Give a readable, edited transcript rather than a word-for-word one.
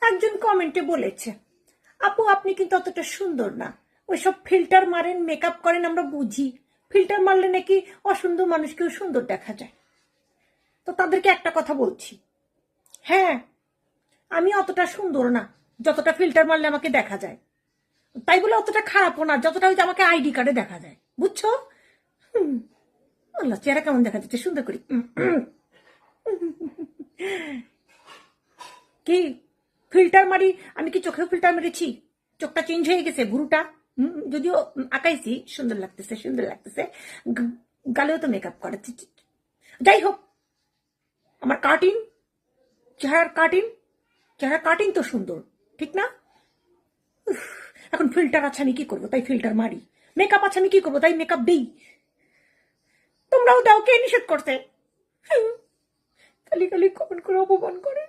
একজন কমেন্টে বলেছে, আপু আপনি কিন্তু অতটা সুন্দর না, ওইসব ফিল্টার মারেন, মেকআপ করেন, আমরা বুঝি ফিল্টার মারলে নাকি অসুন্দর মানুষকেও সুন্দর দেখা যায়। তো তাদেরকে একটা কথা বলছি, হ্যাঁ আমি অতটা সুন্দর না যতটা ফিল্টার মারলে আমাকে দেখা যায়, তাই বলে অতটা খারাপও না যতটা হয়তো আমাকে আইডি কার্ডে দেখা যায়, বুঝছো? আল্লাহ চেহারা কেমন দেখা যাচ্ছে, সুন্দর করি। কি ফিল্টার মারি? আমি কি চোখেও ফিল্টার মেরেছি? চোখটা চেঞ্জ হয়ে গেছে, ভুরুটা যদিও আঁকাইছি, সুন্দর লাগতেছে, সুন্দর লাগতেছে। গালেও তো মেকআপ করাচ্ছি। যাই হোক, আমার কাটিং, চেহারার কাটিং তো সুন্দর, ঠিক না? এখন ফিল্টার আছে আমি কি করবো, তাই ফিল্টার মারি। মেকআপ আছে আমি কি করবো, তাই মেকআপ দিই। তোমরাও দাও, কে নিষেধ করতে? খালি খালি কমেন্ট করে অপমান করে।